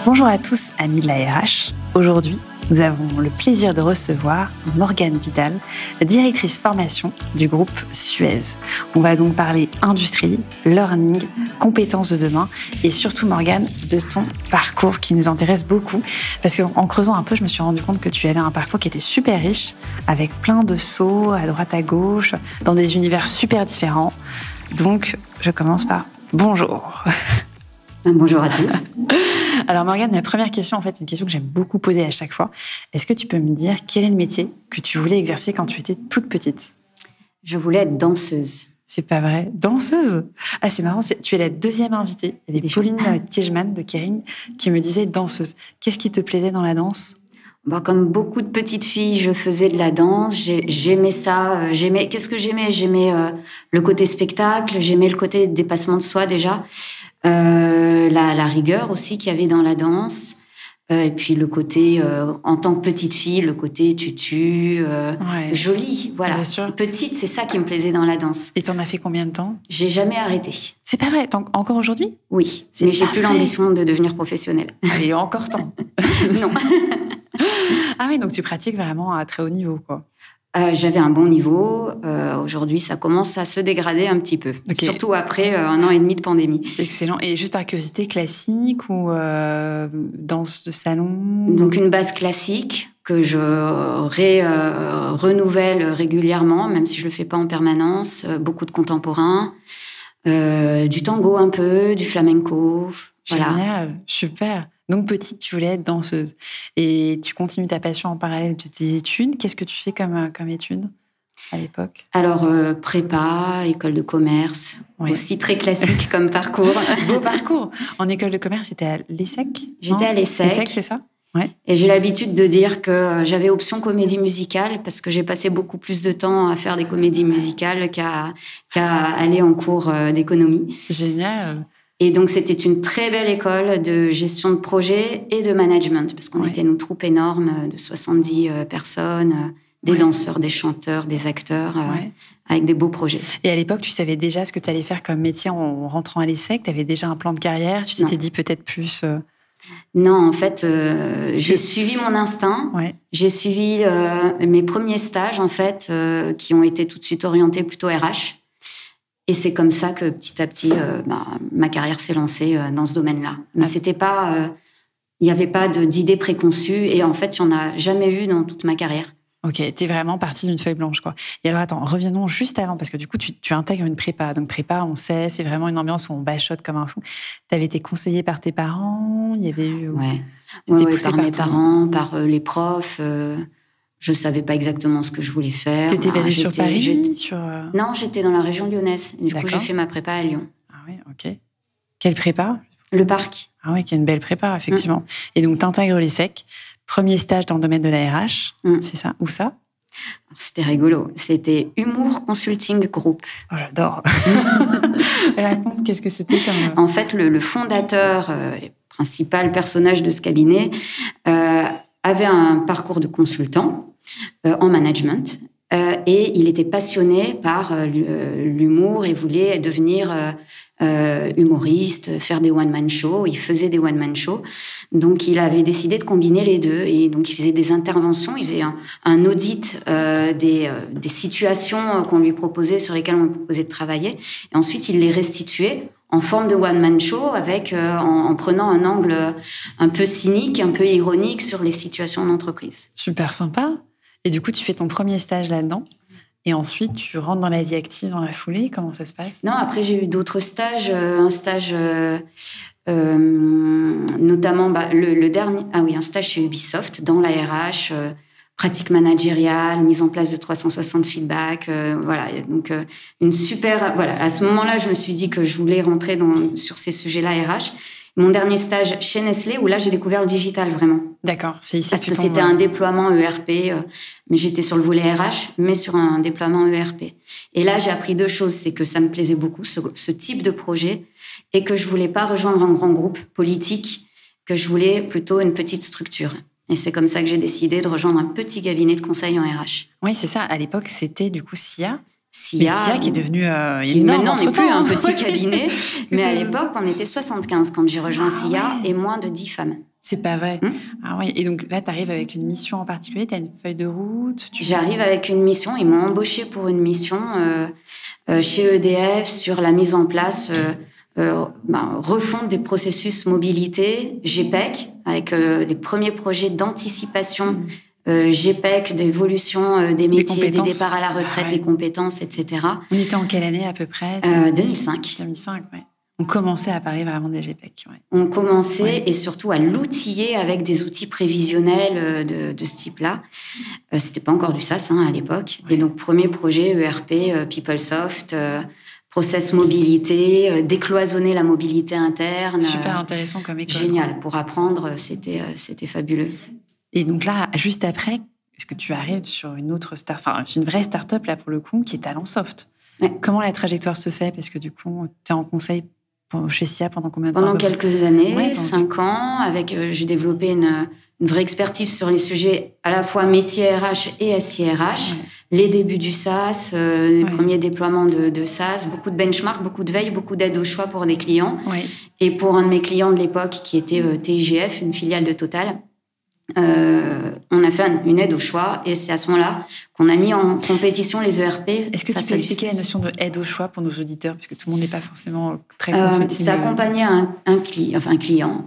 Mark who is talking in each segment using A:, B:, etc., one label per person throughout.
A: Bonjour à tous, amis de la RH. Aujourd'hui, nous avons le plaisir de recevoir Morgane Vidal, directrice formation du groupe Suez. On va donc parler industrie, learning, compétences de demain et surtout, Morgane, de ton parcours qui nous intéresse beaucoup. Parce qu'en creusant un peu, je me suis rendu compte que tu avais un parcours qui était super riche, avec plein de sauts à droite à gauche, dans des univers super différents. Donc, je commence par bonjour.
B: Bonjour à tous.
A: Alors Morgane, la première question, en fait, c'est une question que j'aime beaucoup poser à chaque fois. Est-ce que tu peux me dire quel est le métier que tu voulais exercer quand tu étais toute petite ?
B: Je voulais être danseuse.
A: C'est pas vrai. Danseuse ? Ah, c'est marrant, tu es la deuxième invitée. Il y avait Pauline Kiejman de Kering qui me disait danseuse. Qu'est-ce qui te plaisait dans la danse ?
B: Comme beaucoup de petites filles, je faisais de la danse. J'aimais ça. Qu'est-ce que j'aimais ? J'aimais le côté spectacle. J'aimais le côté dépassement de soi déjà. La rigueur aussi qu'il y avait dans la danse. Et puis le côté, en tant que petite fille, le côté tutu, jolie. Voilà. Petite, c'est ça qui me plaisait dans la danse.
A: Et t'en as fait combien de temps ?
B: J'ai jamais arrêté.
A: C'est pas vrai ? Encore aujourd'hui ?
B: Oui, mais j'ai plus l'ambition de devenir professionnelle.
A: Allez, encore temps.
B: Non.
A: Ah oui, donc tu pratiques vraiment à très haut niveau, quoi.
B: J'avais un bon niveau. Aujourd'hui, ça commence à se dégrader un petit peu. Okay. Surtout après 1 an et demi de pandémie.
A: Excellent. Et juste par curiosité, classique ou danse de salon ?
B: Donc, une base classique que je renouvelle régulièrement, même si je le fais pas en permanence. Beaucoup de contemporain, du tango un peu, du flamenco.
A: Génial,
B: voilà.
A: Super. Donc, petite, tu voulais être danseuse. Et tu continues ta passion en parallèle de tes études. Qu'est-ce que tu fais comme études à l'époque ?
B: Alors, prépa, école de commerce, aussi très classique comme parcours.
A: Beau parcours. En école de commerce, c'était à l'ESSEC ?
B: J'étais à l'ESSEC.
A: l'ESSEC, c'est ça ? Ouais.
B: Et j'ai l'habitude de dire que j'avais option comédie musicale parce que j'ai passé beaucoup plus de temps à faire des comédies musicales qu'à aller en cours d'économie.
A: Génial.
B: Et donc, c'était une très belle école de gestion de projet et de management, parce qu'on était une troupe énorme de 70 personnes, des danseurs, des chanteurs, des acteurs, avec des beaux projets.
A: Et à l'époque, tu savais déjà ce que tu allais faire comme métier en rentrant à l'ESSEC ? Tu avais déjà un plan de carrière ? Tu t'étais dit peut-être plus...
B: Non, en fait, j'ai suivi mon instinct.
A: Ouais.
B: J'ai suivi mes premiers stages, en fait, qui ont été tout de suite orientés plutôt RH. Et c'est comme ça que petit à petit, ma carrière s'est lancée dans ce domaine-là. Mais c'était pas, il n'y avait pas d'idée préconçue. Et en fait, il n'y en a jamais eu dans toute ma carrière.
A: Ok, t'es vraiment partie d'une feuille blanche, quoi. Et alors, attends, revenons juste avant, parce que du coup, tu intègres une prépa. Donc, prépa, on sait, c'est vraiment une ambiance où on bachote comme un fou. T'avais été conseillée par tes parents ? Il y avait eu...
B: Ouais, par mes parents, par les profs. Je ne savais pas exactement ce que je voulais faire.
A: T'étais basée sur Paris
B: Non, j'étais dans la région lyonnaise. Et du coup, j'ai fait ma prépa à Lyon.
A: Ah oui, ok. Quelle prépa ?
B: Le Parc.
A: Ah oui, qui est une belle prépa, effectivement. Et donc, t'intègres l'ESSEC. Premier stage dans le domaine de la RH, c'est ça ? Où ça ?
B: Alors, c'était rigolo. C'était Humour Consulting Group.
A: Oh, j'adore. Raconte, qu'est-ce que c'était comme...
B: En fait, le fondateur, principal personnage de ce cabinet, avait un parcours de consultant en management et il était passionné par l'humour et voulait devenir humoriste, faire des one-man shows. Il faisait des one-man shows. Donc, il avait décidé de combiner les deux. Et donc, il faisait des interventions. Il faisait un audit des situations qu'on lui proposait, sur lesquelles on lui proposait de travailler. Et ensuite, il les restituait en forme de one-man show, avec en prenant un angle un peu cynique, un peu ironique sur les situations d'entreprise.
A: Super sympa. Et du coup, tu fais ton premier stage là-dedans. Et ensuite, tu rentres dans la vie active dans la foulée. Comment ça se passe ?
B: Non, après, j'ai eu d'autres stages. Un stage, notamment, le dernier... Ah oui, un stage chez Ubisoft, dans la RH, pratique managériale, mise en place de 360 feedback. Voilà, donc une super... Voilà, à ce moment-là, je me suis dit que je voulais rentrer sur ces sujets-là RH. Mon dernier stage chez Nestlé, où là, j'ai découvert le digital, vraiment.
A: D'accord, c'est ici.
B: Parce que c'était un déploiement ERP, mais j'étais sur le volet RH, mais sur un déploiement ERP. Et là, j'ai appris 2 choses. C'est que ça me plaisait beaucoup, ce type de projet, et que je voulais pas rejoindre un grand groupe politique, que je voulais plutôt une petite structure. Et c'est comme ça que j'ai décidé de rejoindre un petit cabinet de conseil en RH.
A: Oui, c'est ça. À l'époque, c'était du coup SIA.
B: SIA,
A: qui est devenu
B: qui maintenant n'est plus un petit cabinet, mais à l'époque, on était 75 quand j'ai rejoint SIA et moins de 10 femmes.
A: C'est pas vrai. Ah ouais. Et donc là, tu arrives avec une mission en particulier, tu as une feuille de route.
B: J'arrive avec une mission. Ils m'ont embauchée pour une mission chez EDF sur la mise en place, refonte des processus mobilité, GPEC, avec les premiers projets d'anticipation GPEC, d'évolution des métiers, des départs à la retraite, des compétences, etc.
A: On était en quelle année à peu près
B: 2005.
A: 2005, oui. On commençait à parler vraiment des GPEC. Ouais.
B: On commençait et surtout à l'outiller avec des outils prévisionnels de ce type-là. C'était pas encore du SaaS à l'époque. Ouais. Et donc, premier projet ERP, PeopleSoft, process mobilité, décloisonner la mobilité interne.
A: Super intéressant comme école.
B: Génial. Pour apprendre, c'était fabuleux.
A: Et donc là, juste après, est-ce que tu arrives sur une autre une vraie start-up là pour le coup, qui est Talentsoft. Ouais. Comment la trajectoire se fait? Parce que du coup, tu es en conseil chez SIA pendant combien de temps?
B: Pendant quelques années, 5 ans. J'ai développé une vraie expertise sur les sujets à la fois métier RH et SIRH. Les débuts du SaaS, les premiers déploiements de SaaS, beaucoup de benchmark, beaucoup de veille, beaucoup d'aide au choix pour des clients. Et pour un de mes clients de l'époque qui était TIGF, une filiale de Total, on a fait une aide au choix et c'est à ce moment-là qu'on a mis en compétition les ERP.
A: Est-ce que tu peux expliquer la notion de aide au choix pour nos auditeurs, parce que tout le monde n'est pas forcément très consulté.
B: Ça accompagnait un client,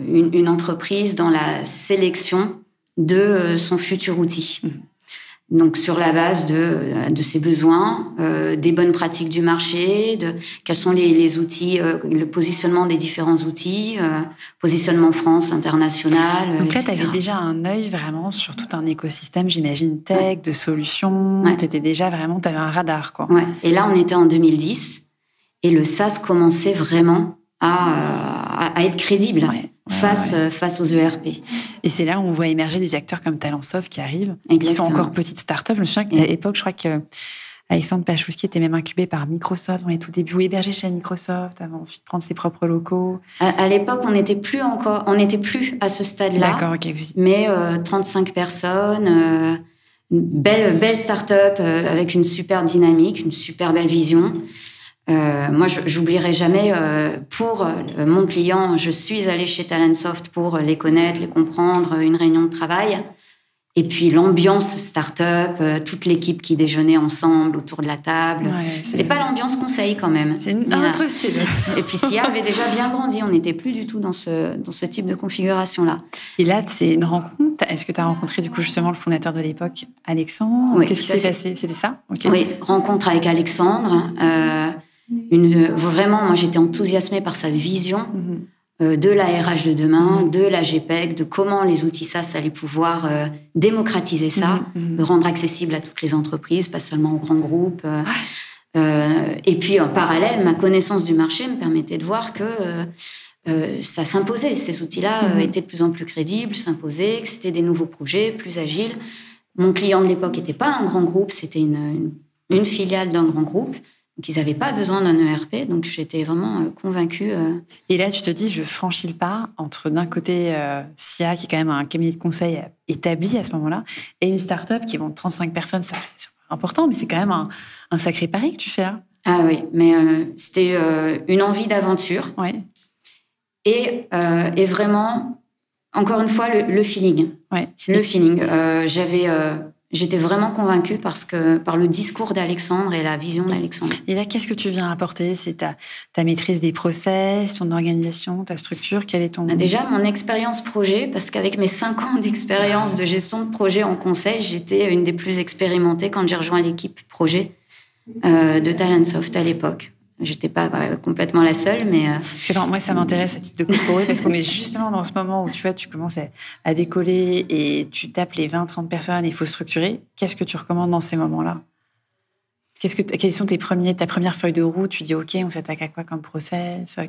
B: une entreprise dans la sélection de son futur outil. Donc, sur la base de ses besoins, des bonnes pratiques du marché, quels sont les outils, le positionnement des différents outils, positionnement France, international,
A: Donc là, tu avais déjà un œil vraiment sur tout un écosystème, j'imagine, tech, de solutions. Tu étais déjà vraiment, tu avais un radar, quoi.
B: Ouais. Et là, on était en 2010 et le SaaS commençait vraiment à être crédible. Face aux ERP.
A: Et c'est là où on voit émerger des acteurs comme Talentsoft qui arrivent,
B: Exactement.
A: qui sont encore petites startups. Je me souviens qu'à l'époque, je crois que Alexandre Pachowski était même incubé par Microsoft dans les tout débuts, ou hébergé chez Microsoft avant ensuite prendre ses propres locaux.
B: À l'époque, on n'était plus à ce stade-là.
A: D'accord, ok.
B: Mais 35 personnes, une belle start-up avec une super dynamique, une super belle vision. Moi, j'oublierai jamais, pour mon client, je suis allée chez Talentsoft pour les connaître, les comprendre, une réunion de travail. Et puis l'ambiance start-up, toute l'équipe qui déjeunait ensemble autour de la table. C'était pas l'ambiance conseil quand même.
A: C'est un autre style.
B: Et puis SIA avait déjà bien grandi. On n'était plus du tout dans ce type de configuration-là.
A: Et là, c'est une rencontre. Est-ce que tu as rencontré du coup justement le fondateur de l'époque, Alexandre?
B: Oui,
A: qu'est-ce qui s'est passé? C'était ça? Okay.
B: Oui, rencontre avec Alexandre. Vraiment, moi, j'étais enthousiasmée par sa vision de la RH de demain, de la GPEC, de comment les outils SaaS allaient pouvoir démocratiser ça, le rendre accessible à toutes les entreprises, pas seulement aux grands groupes. Et puis, en parallèle, ma connaissance du marché me permettait de voir que ça s'imposait. Ces outils-là étaient de plus en plus crédibles, s'imposaient, que c'était des nouveaux projets, plus agiles. Mon client de l'époque n'était pas un grand groupe, c'était une filiale d'un grand groupe. Donc, ils n'avaient pas besoin d'un ERP, donc j'étais vraiment convaincue.
A: Et là, tu te dis, je franchis le pas entre, d'un côté, SIA, qui est quand même un cabinet de conseil établi à ce moment-là, et une start-up qui vend 35 personnes. C'est important, mais c'est quand même un sacré pari que tu fais là.
B: Ah oui, mais c'était une envie d'aventure.
A: Ouais.
B: Et vraiment, encore une fois, le feeling.
A: Ouais.
B: Le feeling. J'étais vraiment convaincue par le discours d'Alexandre et la vision d'Alexandre.
A: Et là, qu'est-ce que tu viens apporter? C'est ta maîtrise des process, ton organisation, ta structure? Quel est ton...
B: Déjà, mon expérience projet, parce qu'avec mes 5 ans d'expérience de gestion de projet en conseil, j'étais une des plus expérimentées quand j'ai rejoint l'équipe projet de Talentsoft à l'époque. J'étais pas complètement la seule, mais...
A: moi, ça m'intéresse à titre de corporate parce qu'on est justement dans ce moment où tu commences à décoller et tu tapes les 20-30 personnes et il faut structurer. Qu'est-ce que tu recommandes dans ces moments-là? Quelles sont ta première feuille de route? Tu dis, OK, on s'attaque à quoi comme process?
B: C'est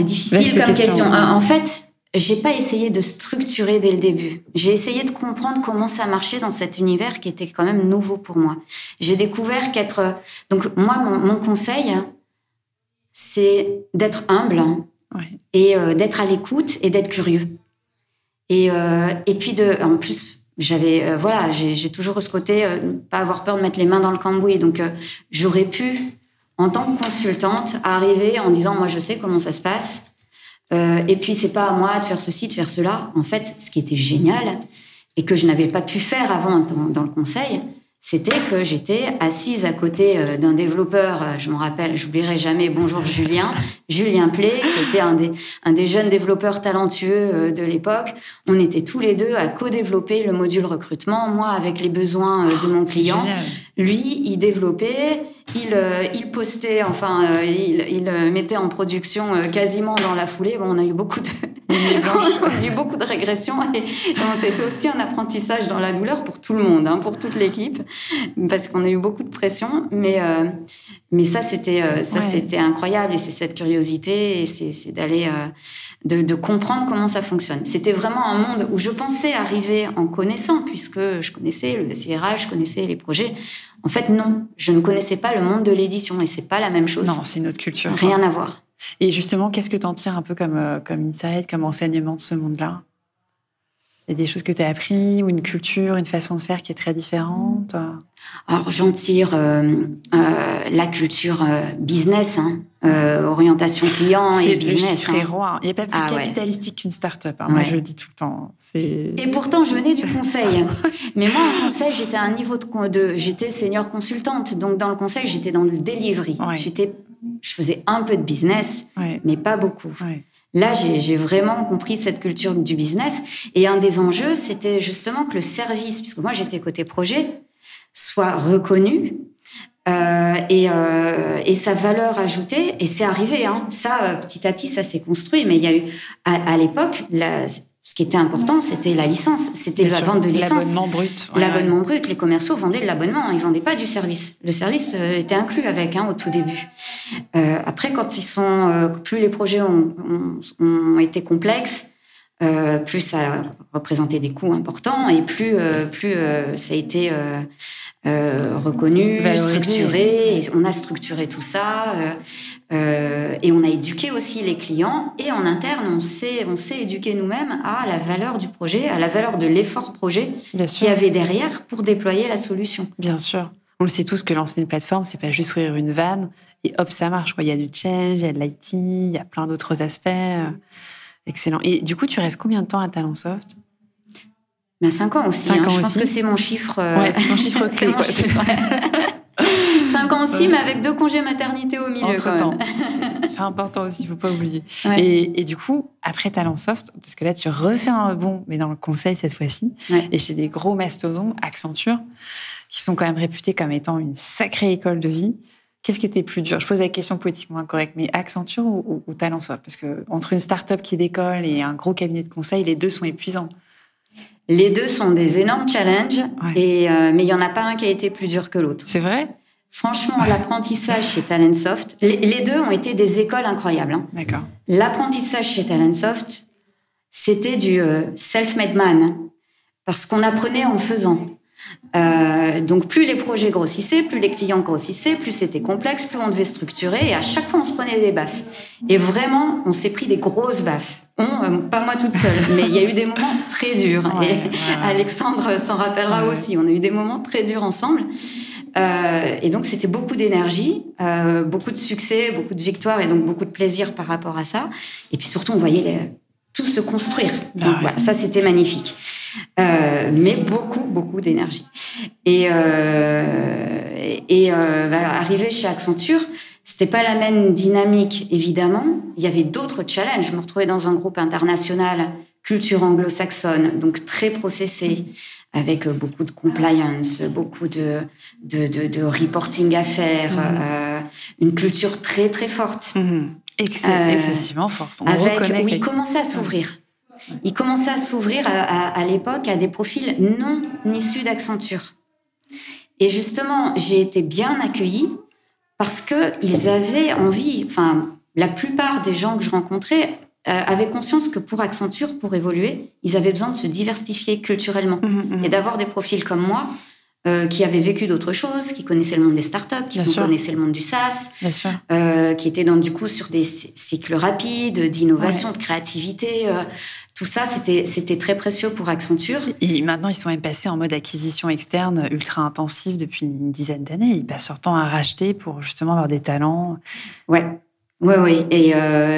B: difficile comme question. En fait... J'ai pas essayé de structurer dès le début. J'ai essayé de comprendre comment ça marchait dans cet univers qui était quand même nouveau pour moi. J'ai découvert donc moi, mon conseil, c'est d'être humble et d'être à l'écoute et d'être curieux. Et puis en plus, j'ai toujours ce côté pas avoir peur de mettre les mains dans le cambouis. Donc j'aurais pu en tant que consultante, arriver en disant, moi, je sais comment ça se passe. Et puis, c'est pas à moi de faire ceci, de faire cela. En fait, ce qui était génial et que je n'avais pas pu faire avant dans le conseil, c'était que j'étais assise à côté d'un développeur, je me rappelle, j'oublierai jamais, bonjour Julien Play, qui était un des jeunes développeurs talentueux de l'époque. On était tous les deux à co-développer le module recrutement, moi avec les besoins de mon client. Lui, il développait, il postait, il mettait en production quasiment dans la foulée. Bon, on a eu beaucoup de régressions et c'était aussi un apprentissage dans la douleur pour tout le monde, pour toute l'équipe, parce qu'on a eu beaucoup de pression. Mais ça, c'était incroyable et c'est cette curiosité et c'est d'aller de comprendre comment ça fonctionne. C'était vraiment un monde où je pensais arriver en connaissant, puisque je connaissais le SIRH, je connaissais les projets. En fait, non, je ne connaissais pas le monde de l'édition et c'est pas la même chose.
A: Non, c'est une autre culture.
B: Rien à voir.
A: Et justement, qu'est-ce que tu en tires un peu comme insight, comme enseignement de ce monde-là? Il y a des choses que tu as appris ou une culture, une façon de faire qui est très différente?
B: Alors, j'en tire la culture business, orientation client et business.
A: C'est roi. Il n'y a pas plus capitalistique qu'une start-up. Moi, je le dis tout le temps.
B: Et pourtant, je venais du conseil. Mais moi, en conseil, j'étais à un niveau j'étais senior consultante. Donc, dans le conseil, j'étais dans le delivery. Ouais. Je faisais un peu de business, mais pas beaucoup. Ouais. Là, j'ai vraiment compris cette culture du business. Et un des enjeux, c'était justement que le service, puisque moi, j'étais côté projet, soit reconnu et sa valeur ajoutée. Et c'est arrivé. Ça, petit à petit, ça s'est construit. Mais il y a eu, à l'époque, ce qui était important, c'était la licence. C'était la vente de licence.
A: L'abonnement brut.
B: L'abonnement brut. Les commerciaux vendaient de l'abonnement. Ils vendaient pas du service. Le service était inclus avec, au tout début. Après, quand plus les projets ont été complexes, plus ça représentait des coûts importants et plus ça a été reconnu, valorisé, structuré. Et on a structuré tout ça et on a éduqué aussi les clients. Et en interne, on s'est éduqué nous-mêmes à la valeur du projet, à la valeur de l'effort projet qu'il y avait derrière pour déployer la solution.
A: Bien sûr. On le sait tous que lancer une plateforme, c'est pas juste ouvrir une vanne et hop, ça marche. Il y a du change, il y a de l'IT, il y a plein d'autres aspects. Excellent. Et du coup, tu restes combien de temps à Talentsoft?
B: 5 ans aussi. 5 ans je pense que c'est mon chiffre.
A: Ouais, c'est ton chiffre clé.
B: C'est mon chiffre. 5 ans aussi, mais avec 2 congés maternité au milieu.
A: Entre-temps. C'est important aussi, il ne faut pas oublier. Ouais. Et du coup, après Talentsoft, parce que là, tu refais un rebond, mais dans le conseil cette fois-ci, et chez des gros mastodontes, Accenture, qui sont quand même réputés comme étant une sacrée école de vie. Qu'est-ce qui était plus dur? Je pose la question politiquement incorrecte, mais Accenture ou Talentsoft? Parce qu'entre une start-up qui décolle et un gros cabinet de conseil, les deux sont épuisants.
B: Les deux sont des énormes challenges, mais il n'y en a pas un qui a été plus dur que l'autre.
A: C'est vrai?
B: Franchement, l'apprentissage chez Talentsoft, les deux ont été des écoles incroyables.
A: D'accord.
B: L'apprentissage chez Talentsoft, c'était du self-made man, parce qu'on apprenait en faisant. Donc plus les projets grossissaient, plus les clients grossissaient, plus c'était complexe, plus on devait structurer, et à chaque fois on se prenait des baffes. Et vraiment, on s'est pris des grosses baffes. Pas moi toute seule, mais il y a eu des moments très durs. Alexandre s'en rappellera aussi. On a eu des moments très durs ensemble. Et donc c'était beaucoup d'énergie, beaucoup de succès, beaucoup de victoires et donc beaucoup de plaisir par rapport à ça. Et puis surtout, on voyait tout se construire. Donc voilà, ça c'était magnifique. Mais beaucoup d'énergie. Et arrivé chez Accenture, c'était pas la même dynamique, évidemment. Il y avait d'autres challenges. Je me retrouvais dans un groupe international, culture anglo-saxonne, donc très processé, avec beaucoup de compliance, beaucoup de reporting à faire, une culture très, très forte.
A: Excessivement forte.
B: Il commençait à s'ouvrir. Il commençait à s'ouvrir à l'époque à des profils non issus d'Accenture. Et justement, j'ai été bien accueillie parce qu'ils avaient envie, la plupart des gens que je rencontrais avaient conscience que pour Accenture, pour évoluer, ils avaient besoin de se diversifier culturellement et d'avoir des profils comme moi qui avaient vécu d'autres choses, qui connaissaient le monde des startups, qui connaissaient le monde du SaaS, qui étaient donc du coup sur des cycles rapides d'innovation, de créativité. Tout ça, c'était très précieux pour Accenture.
A: Et maintenant, ils sont même passés en mode acquisition externe ultra intensive depuis une dizaine d'années. Ils passent leur temps à racheter pour justement avoir des talents.
B: Oui. Et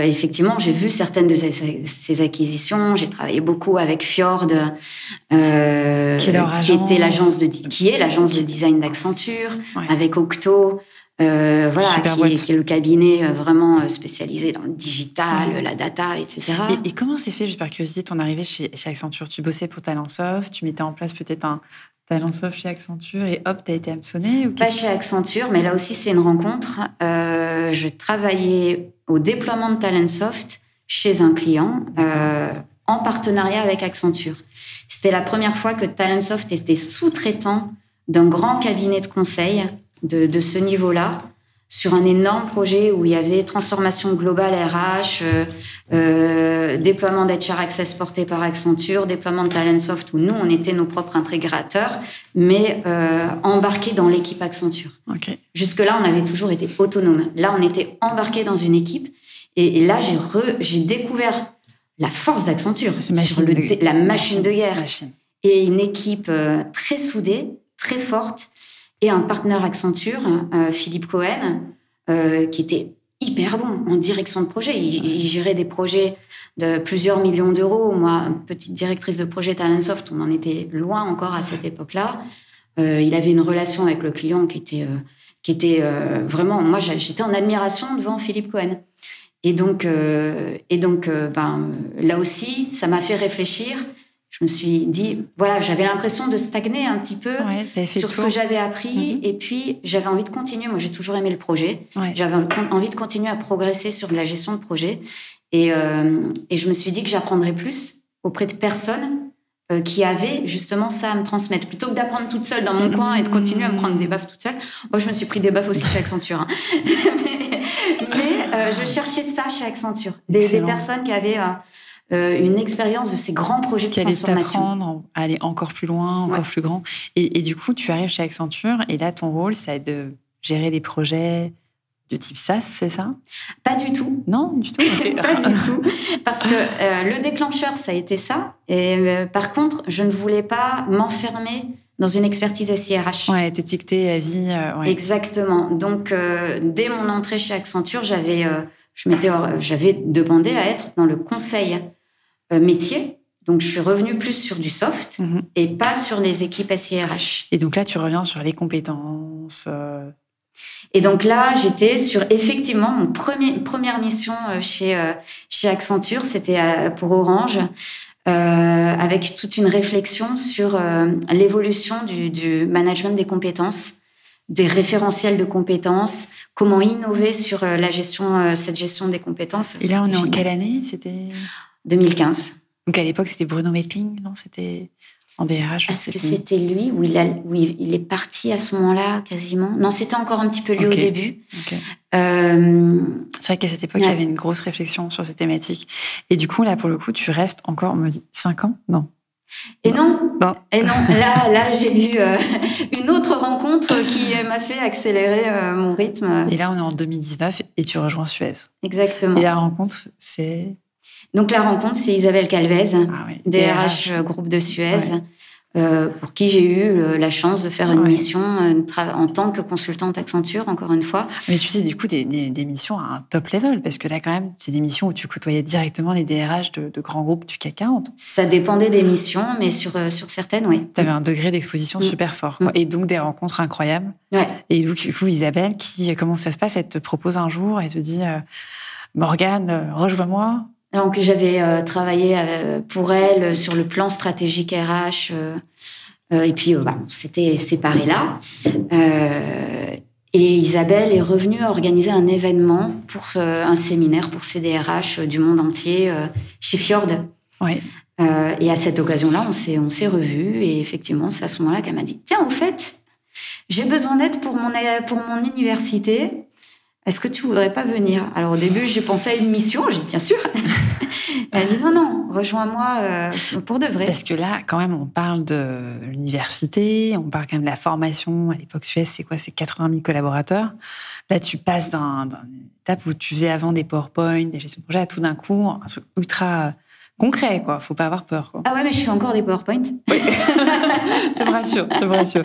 B: effectivement, j'ai vu certaines de ces acquisitions. J'ai travaillé beaucoup avec Fjord, qui est l'agence de design d'Accenture, avec Octo. Qui est le cabinet vraiment spécialisé dans le digital, la data, etc.
A: Et comment s'est fait, juste par curiosité, ton arrivée chez Accenture? Tu bossais pour Talentsoft, tu mettais en place peut-être un Talentsoft chez Accenture et hop, tu as été hameçonnée ou
B: Pas chez Accenture, mais là aussi, c'est une rencontre. Je travaillais au déploiement de Talentsoft chez un client en partenariat avec Accenture. C'était la première fois que Talentsoft était sous-traitant d'un grand cabinet de conseil de ce niveau-là, sur un énorme projet où il y avait transformation globale RH, déploiement d'HR Access porté par Accenture, déploiement de Talentsoft où nous, on était nos propres intégrateurs, mais embarqués dans l'équipe Accenture.
A: Okay.
B: Jusque-là, on avait toujours été autonomes. Là, on était embarqués dans une équipe et là, j'ai découvert la force d'Accenture, la machine de guerre. Et une équipe très soudée, très forte, et un partenaire Accenture, Philippe Cohen, qui était hyper bon en direction de projet. Il gérait des projets de plusieurs millions d'euros. Moi, petite directrice de projet Talentsoft, on en était loin encore à cette époque-là. Il avait une relation avec le client qui était vraiment... Moi, j'étais en admiration devant Philippe Cohen. Et donc, là aussi, ça m'a fait réfléchir. Je me suis dit, voilà, j'avais l'impression de stagner un petit peu sur ce que j'avais appris. Et puis, j'avais envie de continuer. Moi, j'ai toujours aimé le projet. J'avais envie de continuer à progresser sur de la gestion de projet. Et je me suis dit que j'apprendrais plus auprès de personnes qui avaient justement ça à me transmettre. Plutôt que d'apprendre toute seule dans mon coin et de continuer à me prendre des baffes toute seule. Moi, je me suis pris des baffes aussi chez Accenture. mais je cherchais ça chez Accenture. Des personnes qui avaient... une expérience de ces grands projets de transformation.
A: Qui allait t'apprendre à aller encore plus loin, encore plus grand. Et du coup, tu arrives chez Accenture et là, ton rôle, c'est de gérer des projets de type SaaS, c'est ça?
B: Pas du tout.
A: Non, du tout.
B: Pas du tout. Parce que le déclencheur, ça a été ça. Et par contre, je ne voulais pas m'enfermer dans une expertise SIRH.
A: Ouais, t'étiqueter à vie.
B: Exactement. Donc, dès mon entrée chez Accenture, j'avais demandé à être dans le conseil métier. Donc, je suis revenue plus sur du soft et pas sur les équipes SIRH.
A: Et donc là, tu reviens sur les compétences.
B: Et donc là, j'étais sur, effectivement, mon première mission chez Accenture, c'était pour Orange, avec toute une réflexion sur l'évolution du management des compétences, des référentiels de compétences, comment innover sur cette gestion des compétences.
A: Et là, on est en quelle année? C'était
B: 2015.
A: Donc à l'époque, c'était Bruno Mettling, non? C'était en DRH.
B: Est-ce que c'était lui où il est parti à ce moment-là, quasiment? Non, c'était encore un petit peu lui au début.
A: C'est vrai qu'à cette époque, il y avait une grosse réflexion sur ces thématiques. Et du coup, là, pour le coup, tu restes encore, on me dit, 5 ans? Non.
B: Et non. Là, j'ai eu une autre rencontre qui m'a fait accélérer mon rythme.
A: Et là, on est en 2019 et tu rejoins Suez.
B: Exactement.
A: Et la rencontre, c'est...
B: Donc, la rencontre, c'est Isabelle Calvez, DRH groupe de Suez, pour qui j'ai eu la chance de faire une mission en tant que consultante Accenture, encore une fois.
A: Mais tu sais, du coup, des missions à un top level, parce que là, quand même, c'est des missions où tu côtoyais directement les DRH de grands groupes du CAC 40.
B: Ça dépendait des missions, mais sur certaines, oui.
A: Tu avais un degré d'exposition super fort, quoi. Et donc des rencontres incroyables. Et du coup, Isabelle, comment ça se passe? Elle te propose un jour, elle te dit Morgane, rejoins-moi.
B: Donc, j'avais travaillé pour elle sur le plan stratégique RH. Et puis, on s'était séparés là. Et Isabelle est revenue organiser un événement pour un séminaire pour CDRH du monde entier chez Fjord. Et à cette occasion-là, on s'est revus. Et effectivement, c'est à ce moment-là qu'elle m'a dit « Tiens, au fait, j'ai besoin d'aide pour mon université. est-ce que tu voudrais pas venir? Alors au début, j'ai pensé à une mission, j'ai dit bien sûr. Elle a dit non, rejoins-moi pour de vrai.
A: Parce que là, quand même, on parle de l'université, on parle quand même de la formation. À l'époque, Suez, c'est quoi? C'est 80 000 collaborateurs. Là, tu passes d'une étape où tu faisais avant des PowerPoint, des gestions de projet, à tout d'un coup, un truc ultra concret, quoi. Faut pas avoir peur, quoi.
B: Ah ouais, mais je fais encore des PowerPoint.
A: Oui. Tu me rassures.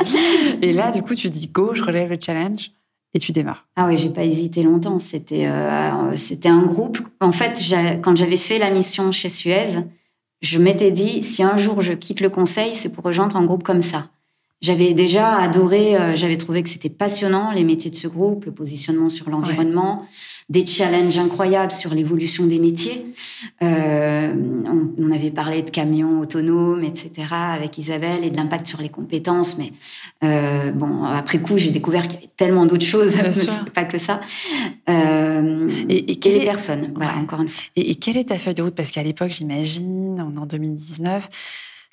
A: Et là, du coup, tu dis go, je relève le challenge. Et tu démarres.
B: Ah oui, j'ai pas hésité longtemps. C'était un groupe. En fait, quand j'avais fait la mission chez Suez, je m'étais dit, si un jour je quitte le conseil, c'est pour rejoindre un groupe comme ça. J'avais déjà adoré, j'avais trouvé que c'était passionnant, les métiers de ce groupe, le positionnement sur l'environnement, des challenges incroyables sur l'évolution des métiers. On avait parlé de camions autonomes, etc., avec Isabelle, et de l'impact sur les compétences. Mais après coup, j'ai découvert qu'il y avait tellement d'autres choses, c'était pas que ça. Et les personnes, voilà, encore une fois.
A: Et quelle est ta feuille de route? Parce qu'à l'époque, j'imagine, on est en 2019,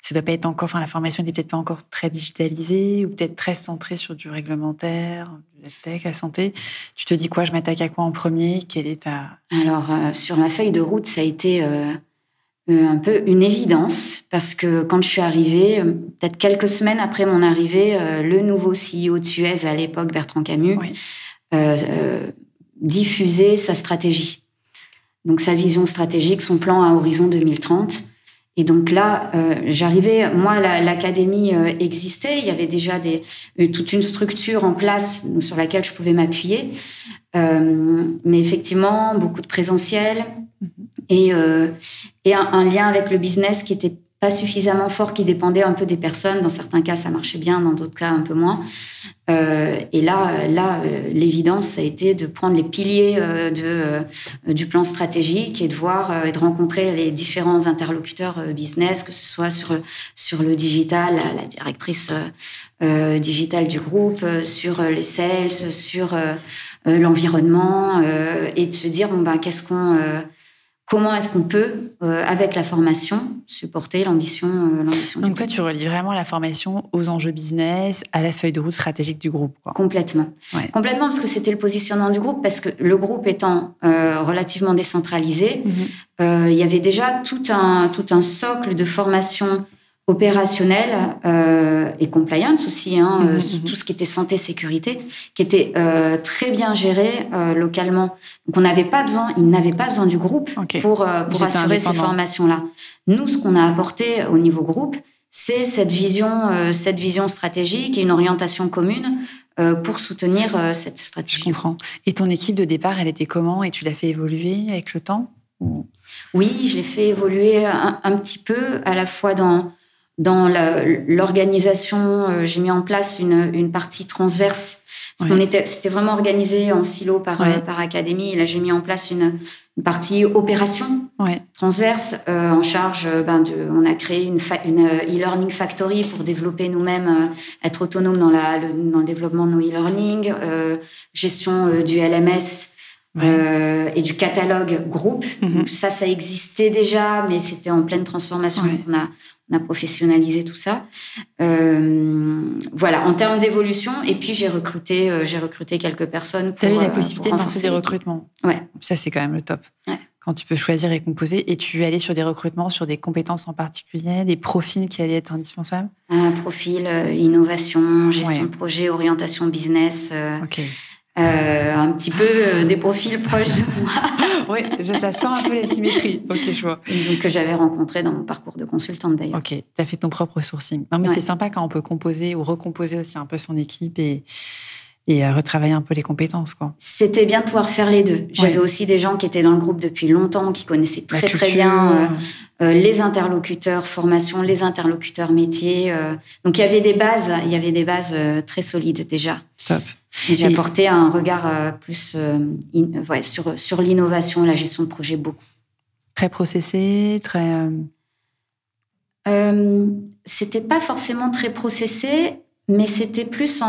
A: ça doit pas être encore, la formation n'était peut-être pas encore très digitalisée ou peut-être très centrée sur du réglementaire, de la tech, la santé. Tu te dis quoi? Je m'attaque à quoi en premier? Quelle est ta...
B: Alors, sur ma feuille de route, ça a été un peu une évidence parce que quand je suis arrivée, peut-être quelques semaines après mon arrivée, le nouveau CEO de Suez à l'époque, Bertrand Camus, diffusait sa stratégie. Donc, sa vision stratégique, son plan à horizon 2030. Et donc là, j'arrivais, moi, l'académie existait, il y avait déjà toute une structure en place sur laquelle je pouvais m'appuyer, mais effectivement, beaucoup de présentiel et un lien avec le business qui était pas suffisamment fort, qui dépendait un peu des personnes. Dans certains cas, ça marchait bien, dans d'autres cas, un peu moins. Et là, l'évidence, ça a été de prendre les piliers du plan stratégique et de voir et de rencontrer les différents interlocuteurs business, que ce soit sur le digital, la directrice digitale du groupe, sur les sales, sur l'environnement, et de se dire comment est-ce qu'on peut, avec la formation, supporter l'ambition
A: Donc toi, tu relis vraiment la formation aux enjeux business, à la feuille de route stratégique du groupe, quoi.
B: Complètement. Ouais. Complètement, parce que c'était le positionnement du groupe, parce que le groupe étant relativement décentralisé, il y avait déjà tout un socle de formation opérationnelle et compliance aussi, tout ce qui était santé, sécurité, qui était très bien géré localement. Donc ils n'avaient pas besoin du groupe pour assurer ces formations-là. Nous, ce qu'on a apporté au niveau groupe, c'est cette vision stratégique et une orientation commune pour soutenir cette stratégie.
A: Je comprends. Et ton équipe de départ, elle était comment? Et tu l'as fait évoluer avec le temps?
B: Oui, je l'ai fait évoluer un petit peu, à la fois dans l'organisation. J'ai mis en place une partie transverse. Parce c'était vraiment organisé en silo par académie. Et là, j'ai mis en place une partie opération transverse en charge. On a créé une e-learning factory pour développer nous-mêmes, être autonome dans le développement de nos e-learning, gestion du LMS et du catalogue groupe. Donc ça existait déjà, mais c'était en pleine transformation. On a professionnalisé tout ça. Voilà, en termes d'évolution. Et puis, j'ai recruté quelques personnes.
A: Tu as eu la possibilité de lancer des recrutements.
B: Ouais.
A: Ça, c'est quand même le top.
B: Ouais.
A: Quand tu peux choisir et composer. Et tu es allé sur des recrutements, sur des compétences en particulier, des profils qui allaient être indispensables? Un
B: profil innovation, gestion de projet, orientation business. Un petit peu des profils proches de moi.
A: Oui, ça sent un peu la symétrie. Ok, je vois.
B: Donc, que j'avais rencontré dans mon parcours de consultante d'ailleurs.
A: Ok, tu as fait ton propre sourcing. Non, mais c'est sympa quand on peut composer ou recomposer aussi un peu son équipe et retravailler un peu les compétences, quoi.
B: C'était bien de pouvoir faire les deux. J'avais aussi des gens qui étaient dans le groupe depuis longtemps, qui connaissaient très bien les interlocuteurs formation, les interlocuteurs métiers. Donc, il y avait des bases très solides déjà.
A: Top.
B: Et j'ai apporté un regard plus sur l'innovation, la gestion de projet, beaucoup.
A: Très processé, très...
B: C'était pas forcément très processé, mais c'était plus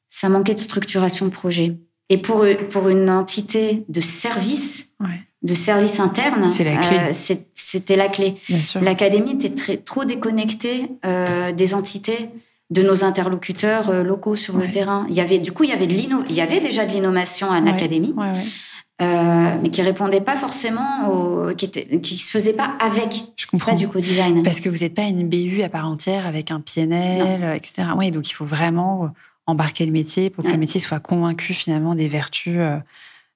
B: ça manquait de structuration de projet. Et pour une entité de service, de service interne,
A: c'est la clé.
B: C'était la clé.
A: Bien sûr.
B: L'académie était trop déconnectée des entités. de nos interlocuteurs locaux sur le terrain. Il y avait déjà de l'innovation à l'académie, mais qui répondait pas forcément, qui se faisait pas avec.
A: Je comprends.
B: Pas du co-design.
A: Parce que vous n'êtes pas une BU à part entière avec un PNL, etc. Oui, donc il faut vraiment embarquer le métier pour que le métier soit convaincu finalement des vertus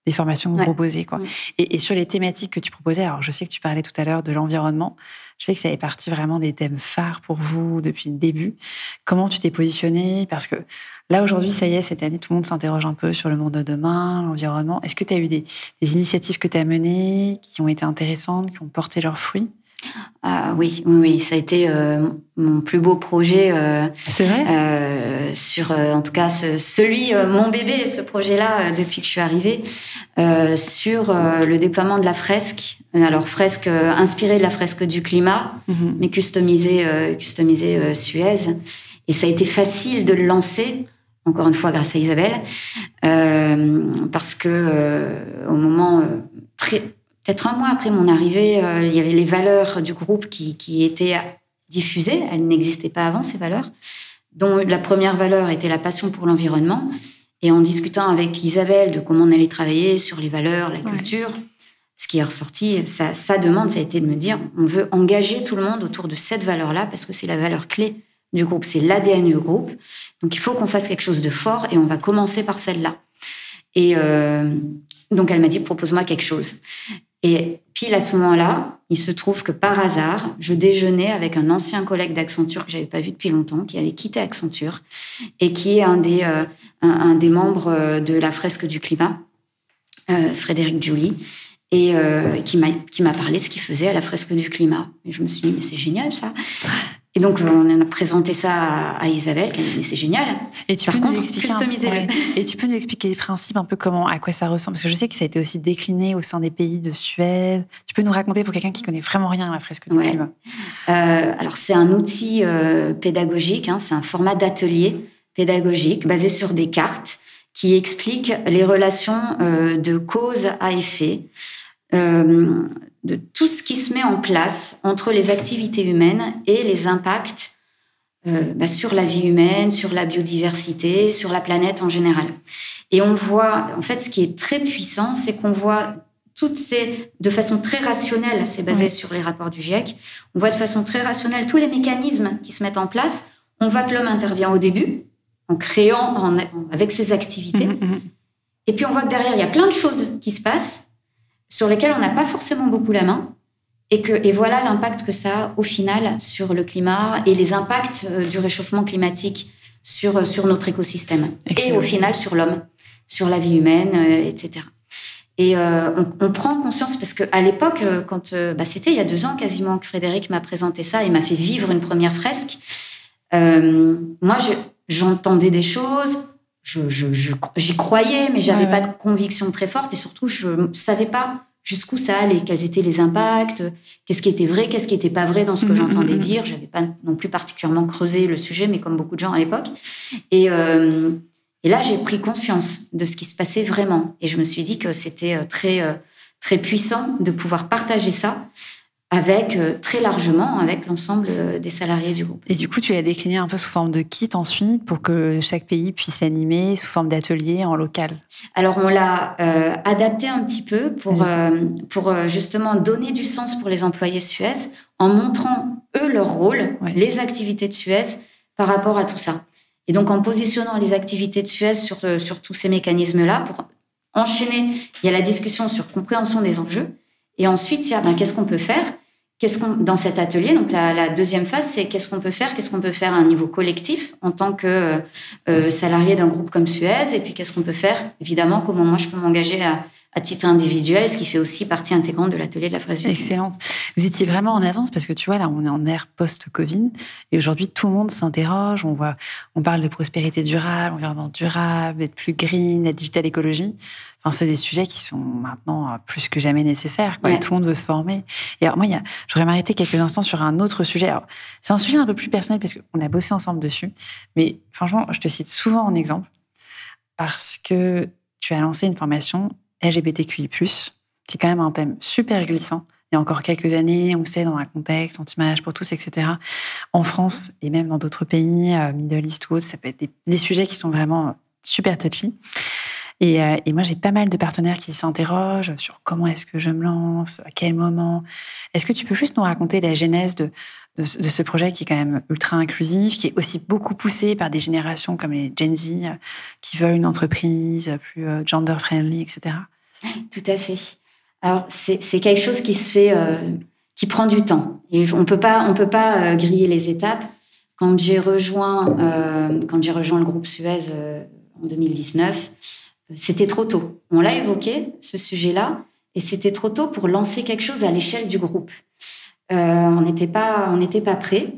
A: des formations que vous proposez, quoi. Et sur les thématiques que tu proposais, alors je sais que tu parlais tout à l'heure de l'environnement, je sais que ça fait partie vraiment des thèmes phares pour vous depuis le début. Comment tu t'es positionné? Parce que là, aujourd'hui, ça y est, cette année, tout le monde s'interroge un peu sur le monde de demain, l'environnement. Est-ce que tu as eu des initiatives que tu as menées qui ont été intéressantes, qui ont porté leurs fruits?
B: Oui, ça a été mon plus beau projet.
A: C'est vrai.
B: En tout cas, mon bébé, ce projet-là, depuis que je suis arrivée, sur le déploiement de la fresque. Alors, fresque inspirée de la fresque du climat, mais customisée Suez. Et ça a été facile de le lancer, encore une fois grâce à Isabelle, parce que au moment peut-être un mois après mon arrivée, il y avait les valeurs du groupe qui étaient diffusées. Elles n'existaient pas avant, ces valeurs, dont la première valeur était la passion pour l'environnement. Et en discutant avec Isabelle de comment on allait travailler sur les valeurs, la culture, ce qui est ressorti, sa demande, ça a été de me dire, on veut engager tout le monde autour de cette valeur-là, parce que c'est la valeur clé du groupe, c'est l'ADN du groupe. Donc, il faut qu'on fasse quelque chose de fort et on va commencer par celle-là. Et donc, elle m'a dit, propose-moi quelque chose. Et pile à ce moment-là, il se trouve que par hasard, je déjeunais avec un ancien collègue d'Accenture que j'avais pas vu depuis longtemps, qui avait quitté Accenture et qui est un des membres de la fresque du climat, Frédéric Joly, et qui m'a parlé de ce qu'il faisait à la fresque du climat. Et je me suis dit, mais c'est génial ça. Et donc, on a présenté ça à Isabelle, qui a dit, mais c'est génial.
A: Et tu peux nous expliquer Et tu peux nous expliquer les principes un peu à quoi ça ressemble? Parce que je sais que ça a été aussi décliné au sein des pays de Suez. Tu peux nous raconter pour quelqu'un qui connaît vraiment rien à la fresque du climat?
B: Alors, c'est un outil pédagogique, c'est un format d'atelier pédagogique basé sur des cartes qui expliquent les relations de cause à effet, de tout ce qui se met en place entre les activités humaines et les impacts sur la vie humaine, sur la biodiversité, sur la planète en général. Et on voit, en fait, ce qui est très puissant, c'est qu'on voit de façon très rationnelle, c'est basé sur les rapports du GIEC, on voit de façon très rationnelle tous les mécanismes qui se mettent en place. On voit que l'homme intervient au début, en créant, avec ses activités. Et puis on voit que derrière, il y a plein de choses qui se passent, sur lesquelles on n'a pas forcément beaucoup la main, et voilà l'impact que ça a au final sur le climat et les impacts du réchauffement climatique sur notre écosystème. Excellent. Et au final sur l'homme, sur la vie humaine, etc. Et on prend conscience, parce qu'à l'époque, quand c'était il y a 2 ans quasiment que Frédéric m'a présenté ça et m'a fait vivre une première fresque, moi j'entendais des choses, j'y croyais, mais j'avais pas de conviction très forte, et surtout je ne savais pas jusqu'où ça allait, quels étaient les impacts, qu'est-ce qui était vrai, qu'est-ce qui n'était pas vrai dans ce que j'entendais dire. J'avais pas non plus particulièrement creusé le sujet, mais comme beaucoup de gens à l'époque. Et là, j'ai pris conscience de ce qui se passait vraiment, et je me suis dit que c'était très très puissant de pouvoir partager ça très largement avec l'ensemble des salariés du groupe.
A: Et du coup, tu l'as décliné un peu sous forme de kit ensuite pour que chaque pays puisse animer sous forme d'atelier en local? Alors,
B: on l'a adapté un petit peu pour justement donner du sens pour les employés Suez en montrant, eux, leur rôle, les activités de Suez par rapport à tout ça. Et donc, en positionnant les activités de Suez sur tous ces mécanismes-là, pour enchaîner, il y a la discussion sur compréhension des enjeux. Et ensuite, il y a qu'est-ce qu'on peut faire dans cet atelier. Donc, la deuxième phase, c'est qu'est-ce qu'on peut faire à un niveau collectif en tant que salarié d'un groupe comme Suez. Et puis, qu'est-ce qu'on peut faire, évidemment, comment moi je peux m'engager à titre individuel, ce qui fait aussi partie intégrante de l'atelier de la fraise du climat.
A: Excellente. Vous étiez vraiment en avance parce que tu vois, là, on est en ère post-Covid et aujourd'hui, tout le monde s'interroge. On parle de prospérité durable, environnement durable, d'être plus green, la digital écologie. Enfin, c'est des sujets qui sont maintenant plus que jamais nécessaires, quoi. Et tout le monde veut se former. Et alors, moi, je voudrais m'arrêter quelques instants sur un autre sujet. Alors, c'est un sujet un peu plus personnel parce qu'on a bossé ensemble dessus. Mais franchement, je te cite souvent en exemple parce que tu as lancé une formation LGBTQI+, qui est quand même un thème super glissant, il y a encore quelques années, on sait, dans un contexte anti-mariage pour tous, etc. En France et même dans d'autres pays, Middle East ou autres, ça peut être des sujets qui sont vraiment super touchy. Et moi, j'ai pas mal de partenaires qui s'interrogent sur comment est-ce que je me lance, à quel moment. Est-ce que tu peux juste nous raconter la genèse de ce projet qui est quand même ultra inclusif, qui est aussi beaucoup poussé par des générations comme les Gen Z qui veulent une entreprise plus gender-friendly, etc.
B: Tout à fait. Alors, c'est quelque chose qui se fait, qui prend du temps. Et on peut pas griller les étapes. Quand j'ai rejoint le groupe Suez en 2019, c'était trop tôt. On l'a évoqué, ce sujet-là, et c'était trop tôt pour lancer quelque chose à l'échelle du groupe. On n'était pas prêts.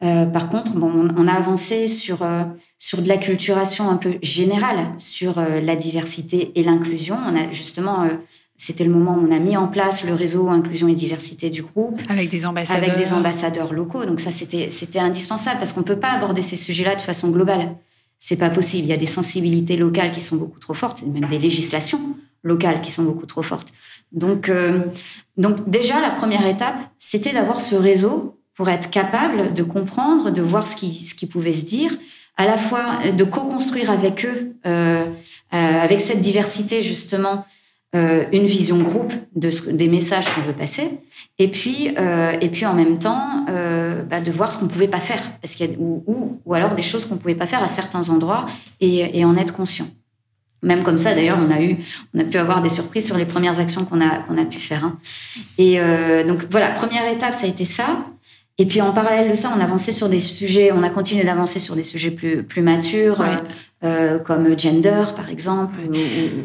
B: Par contre, on a avancé sur de l'acculturation un peu générale sur la diversité et l'inclusion. On a justement, c'était le moment où on a mis en place le réseau inclusion et diversité du groupe.
A: Avec des ambassadeurs
B: locaux. Donc ça, c'était indispensable parce qu'on peut pas aborder ces sujets-là de façon globale. C'est pas possible. Il y a des sensibilités locales qui sont beaucoup trop fortes, même des législations locales qui sont beaucoup trop fortes. Donc déjà, la première étape, c'était d'avoir ce réseau pour être capable de comprendre, de voir ce qui pouvait se dire, à la fois de co-construire avec eux, avec cette diversité justement, une vision groupe des messages qu'on veut passer, et puis en même temps de voir ce qu'on pouvait pas faire, parce qu'il y a ou alors des choses qu'on pouvait pas faire à certains endroits et en être conscient. Même comme ça, d'ailleurs, on a pu avoir des surprises sur les premières actions qu'on a pu faire. Hein. Et donc voilà, première étape, ça a été ça. Et puis en parallèle de ça, on a continué d'avancer sur des sujets plus matures, comme gender, par exemple, ou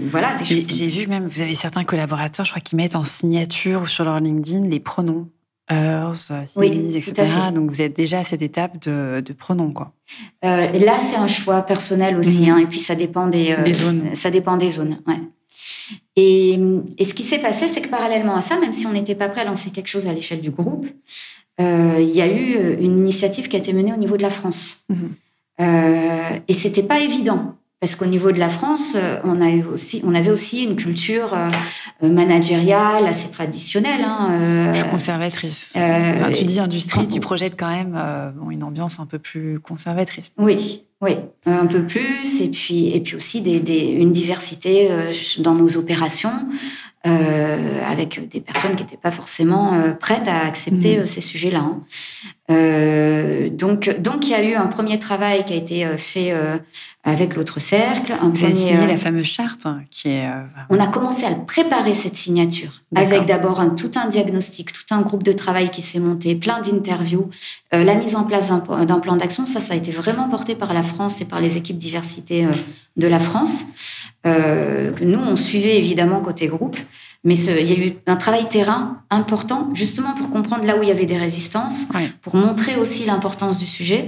B: voilà, des choses.
A: J'ai vu même, vous avez certains collaborateurs, je crois, qui mettent en signature ou sur leur LinkedIn les pronoms. Hers, his, etc. Donc, vous êtes déjà à cette étape de pronoms, quoi.
B: Là, c'est un choix personnel aussi, hein, et puis ça dépend des
A: zones.
B: Ça dépend des zones, ouais. Et ce qui s'est passé, c'est que parallèlement à ça, même si on n'était pas prêt à lancer quelque chose à l'échelle du groupe, il y a eu une initiative qui a été menée au niveau de la France. Et c'était pas évident. Parce qu'au niveau de la France, on avait aussi une culture managériale assez traditionnelle. Hein,
A: conservatrice. Tu dis industrie, tu projettes quand même une ambiance un peu plus conservatrice.
B: Oui, un peu plus. Et puis aussi une diversité dans nos opérations, avec des personnes qui n'étaient pas forcément prêtes à accepter ces sujets-là. Hein. Donc il y a eu un premier travail qui a été fait avec l'autre cercle.
A: Vous avez signé la fameuse charte qui est...
B: On a commencé à préparer cette signature. D'accord. Avec d'abord tout un diagnostic, tout un groupe de travail qui s'est monté, plein d'interviews, la mise en place d'un plan d'action. Ça a été vraiment porté par la France et par les équipes diversité de la France, que nous, on suivait évidemment côté groupe. Mais il y a eu un travail terrain important, justement pour comprendre là où il y avait des résistances, pour montrer aussi l'importance du sujet.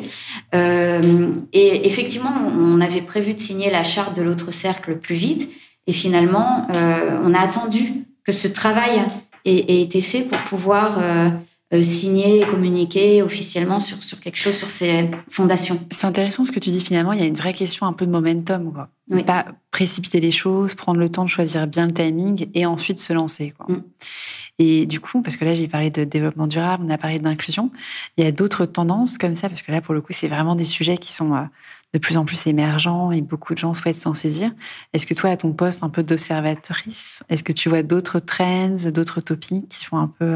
B: Et effectivement, on avait prévu de signer la charte de l'autre cercle plus vite. Et finalement, on a attendu que ce travail ait été fait pour pouvoir signer et communiquer officiellement sur quelque chose, sur ces fondations.
A: C'est intéressant ce que tu dis. Finalement, il y a une vraie question un peu de momentum, quoi. Oui. Pas précipiter les choses, prendre le temps de choisir bien le timing et ensuite se lancer, quoi. Et du coup, parce que là, j'ai parlé de développement durable, on a parlé d'inclusion, il y a d'autres tendances comme ça, parce que là, pour le coup, c'est vraiment des sujets qui sont de plus en plus émergents et beaucoup de gens souhaitent s'en saisir. Est-ce que toi, à ton poste un peu d'observatrice, est-ce que tu vois d'autres trends, d'autres topics qui font un peu...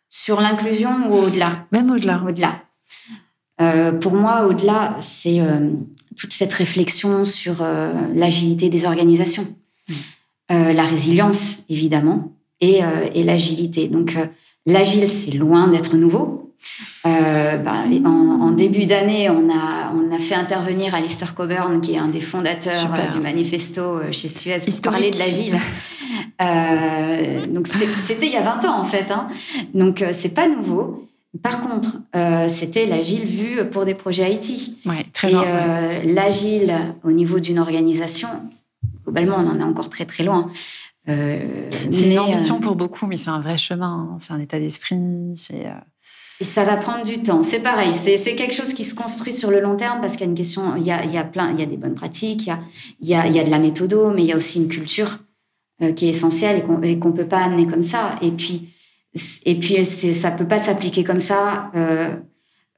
B: Sur l'inclusion ou au-delà?
A: Même au-delà.
B: Au-delà. Pour moi, au-delà, c'est toute cette réflexion sur l'agilité des organisations. La résilience, évidemment, et l'agilité. Donc, l'agile, c'est loin d'être nouveau. En début d'année, on a fait intervenir Alistair Cockburn, qui est un des fondateurs du manifesto chez Suez, pour parler de l'agile. Donc, c'était il y a 20 ans, en fait. Hein. Donc, c'est pas nouveau. Par contre, c'était l'agile vu pour des projets IT.
A: Ouais, très
B: l'agile, au niveau d'une organisation, globalement, on en est encore très, très loin.
A: C'est une ambition pour beaucoup, mais c'est un vrai chemin. Hein. C'est un état d'esprit.
B: Et ça va prendre du temps. C'est pareil. C'est quelque chose qui se construit sur le long terme parce qu'il y a une question. Il y a des bonnes pratiques. Il y a de la méthodo, mais il y a aussi une culture qui est essentielle et qu'on peut pas amener comme ça. Et puis et puis, ça peut pas s'appliquer comme ça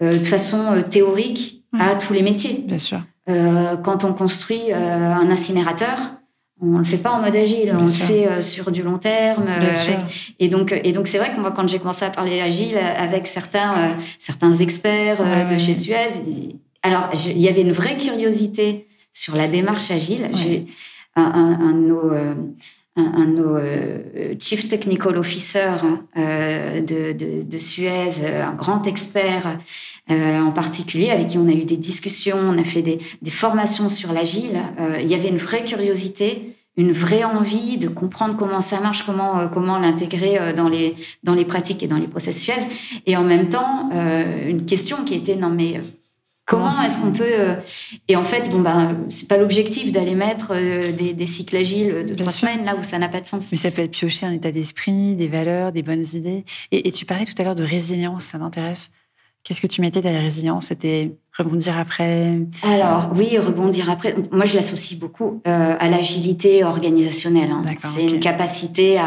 B: de façon théorique à tous les métiers.
A: Bien sûr.
B: Quand on construit un incinérateur, on le fait pas en mode agile, on le fait sur du long terme. Et donc c'est vrai que moi, quand j'ai commencé à parler agile avec certains experts de chez Suez, alors il y avait une vraie curiosité sur la démarche agile. J'ai un de nos Chief Technical Officer de Suez, un grand expert en particulier, avec qui on a eu des discussions, on a fait des formations sur l'agile. Il y avait une vraie curiosité, une vraie envie de comprendre comment ça marche, comment l'intégrer dans les pratiques et dans les process Suez. Et en même temps, une question qui était non mais comment est-ce qu'on peut et en fait c'est pas l'objectif d'aller mettre des cycles agiles de 3 semaines là où ça n'a pas de sens.
A: Mais ça peut être piocher un état d'esprit, des valeurs, des bonnes idées. Et tu parlais tout à l'heure de résilience, ça m'intéresse. Qu'est-ce que tu mettais derrière résilience? C'était rebondir après?
B: Alors oui, rebondir après. Moi, je l'associe beaucoup à l'agilité organisationnelle. C'est une capacité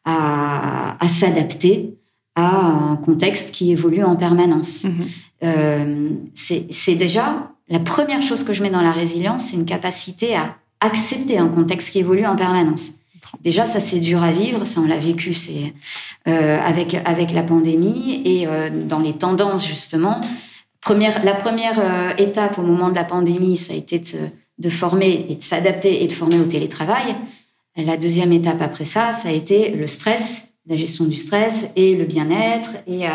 B: à s'adapter à un contexte qui évolue en permanence. C'est déjà la première chose que je mets dans la résilience, c'est une capacité à accepter un contexte qui évolue en permanence. Déjà, ça, c'est dur à vivre. Ça, on l'a vécu avec la pandémie et dans les tendances, justement. La première étape au moment de la pandémie, ça a été de former et de s'adapter et de former au télétravail. La deuxième étape après ça, ça a été le stress, la gestion du stress et le bien-être et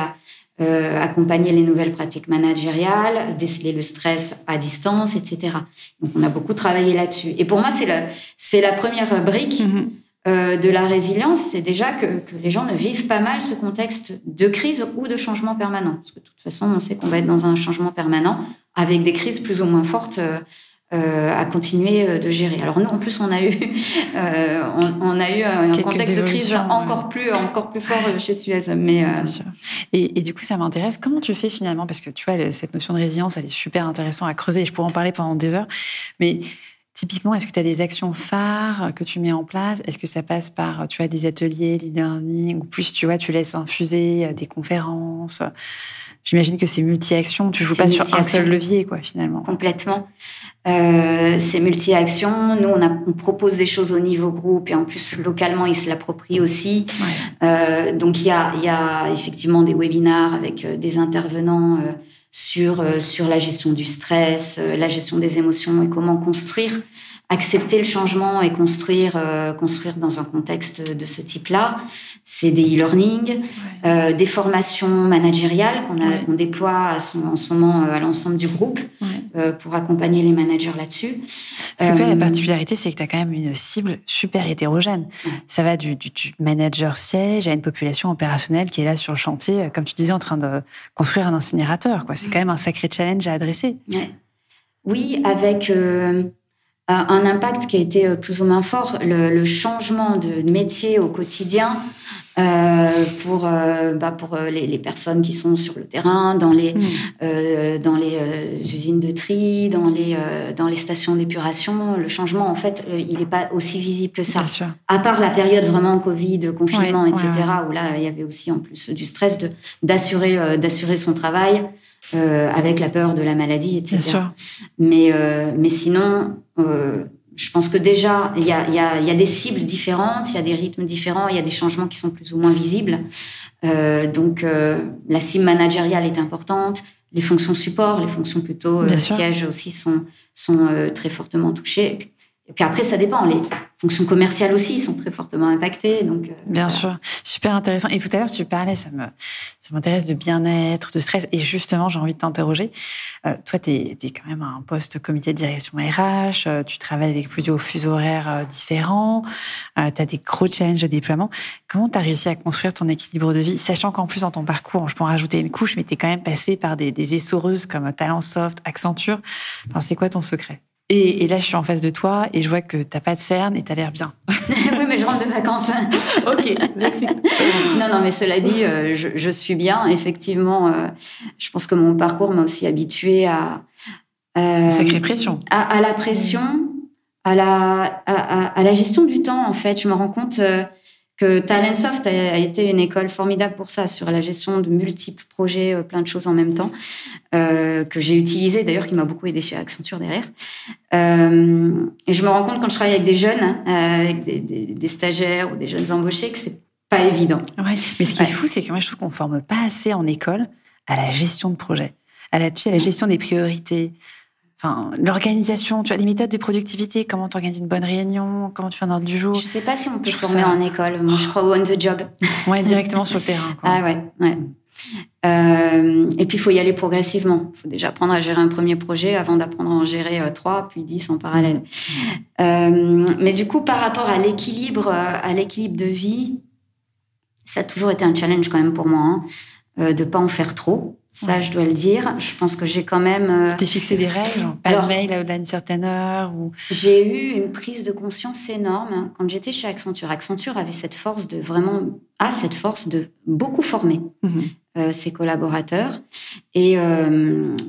B: accompagner les nouvelles pratiques managériales, déceler le stress à distance, etc. Donc, on a beaucoup travaillé là-dessus. Et pour moi, c'est la première brique de la résilience. C'est déjà que les gens ne vivent pas mal ce contexte de crise ou de changement permanent. Parce que de toute façon, on sait qu'on va être dans un changement permanent avec des crises plus ou moins fortes à continuer de gérer. Alors nous, en plus, on a eu un contexte de crise encore plus fort chez Suez.
A: Bien sûr. Et du coup, ça m'intéresse. Comment tu fais finalement? Parce que tu vois, cette notion de résilience, elle est super intéressante à creuser. Et je pourrais en parler pendant des heures. Mais typiquement, est-ce que tu as des actions phares que tu mets en place? Est-ce que ça passe par, tu vois, des ateliers, l'e-learning, ou plus, tu vois, tu laisses infuser des conférences? J'imagine que c'est multi-action. Tu joues pas sur un seul levier, quoi, finalement.
B: Complètement. C'est multi-action. Nous, on propose des choses au niveau groupe et en plus, localement, ils se l'approprient aussi. Donc, il y a effectivement des webinars avec des intervenants sur la gestion du stress, la gestion des émotions et comment accepter le changement et construire dans un contexte de ce type-là. C'est des e-learning, des formations managériales qu'on déploie en ce moment à l'ensemble du groupe pour accompagner les managers là-dessus.
A: Parce que toi, la particularité, c'est que tu as quand même une cible super hétérogène. Ça va du manager siège à une population opérationnelle qui est là sur le chantier, comme tu disais, en train de construire un incinérateur. C'est quand même un sacré challenge à adresser.
B: Oui, avec un impact qui a été plus ou moins fort, le changement de métier au quotidien pour les personnes qui sont sur le terrain, dans les usines de tri, dans les stations d'épuration. Le changement, en fait, il n'est pas aussi visible que ça. À part la période vraiment Covid, confinement, etc., où là, il y avait aussi en plus du stress d'assurer son travail. Avec la peur de la maladie, etc.
A: Bien sûr.
B: Mais sinon, je pense que déjà, il y a des cibles différentes, il y a des rythmes différents, il y a des changements qui sont plus ou moins visibles. Donc, la cible managériale est importante. Les fonctions support, les fonctions plutôt siège aussi sont très fortement touchées. Et puis après, ça dépend. Les fonctions commerciales aussi sont très fortement impactées. Donc,
A: bien sûr, super intéressant. Et tout à l'heure, tu parlais, ça m'intéresse, de bien-être, de stress. Et justement, j'ai envie de t'interroger. Toi, tu es quand même à un poste comité de direction RH. Tu travailles avec plusieurs fuseaux horaires différents. Tu as des gros challenges de déploiement. Comment tu as réussi à construire ton équilibre de vie, sachant qu'en plus, dans ton parcours, je peux en rajouter une couche, mais tu es quand même passé par des essoreuses comme Talentsoft, Accenture. Enfin, c'est quoi ton secret? Et là, je suis en face de toi et je vois que t'as pas de cerne et t'as l'air bien.
B: Oui, mais je rentre de vacances.
A: Ok,
B: Non, mais cela dit, je suis bien. Effectivement, je pense que mon parcours m'a aussi habituée à...
A: sacrée pression.
B: À la pression, à la gestion du temps, en fait. Je me rends compte que Talentsoft a été une école formidable pour ça, sur la gestion de multiples projets, plein de choses en même temps, que j'ai utilisé d'ailleurs, qui m'a beaucoup aidé chez Accenture derrière. Et je me rends compte quand je travaille avec des jeunes, avec des stagiaires ou des jeunes embauchés, que c'est pas évident.
A: Ouais. Mais ce qui est fou, c'est que moi je trouve qu'on forme pas assez en école à la gestion de projet, à la gestion des priorités. Enfin, l'organisation, tu as des méthodes de productivité, comment tu organises une bonne réunion, comment tu fais un ordre du jour.
B: Je ne sais pas si on peut former en école. Moi, je crois au on the job.
A: Ouais, directement sur le terrain. Quoi.
B: Ah ouais. Et puis, il faut y aller progressivement. Il faut déjà apprendre à gérer un premier projet avant d'apprendre à en gérer 3, puis 10 en parallèle. Mais du coup, par rapport à l'équilibre de vie, ça a toujours été un challenge quand même pour moi, de ne pas en faire trop. Ça, je dois le dire. Je pense que j'ai quand même...
A: T'es fixé des règles, pas de mail au-delà d'une certaine heure ou...
B: J'ai eu une prise de conscience énorme quand j'étais chez Accenture. Accenture avait cette force de beaucoup former ses collaborateurs. Et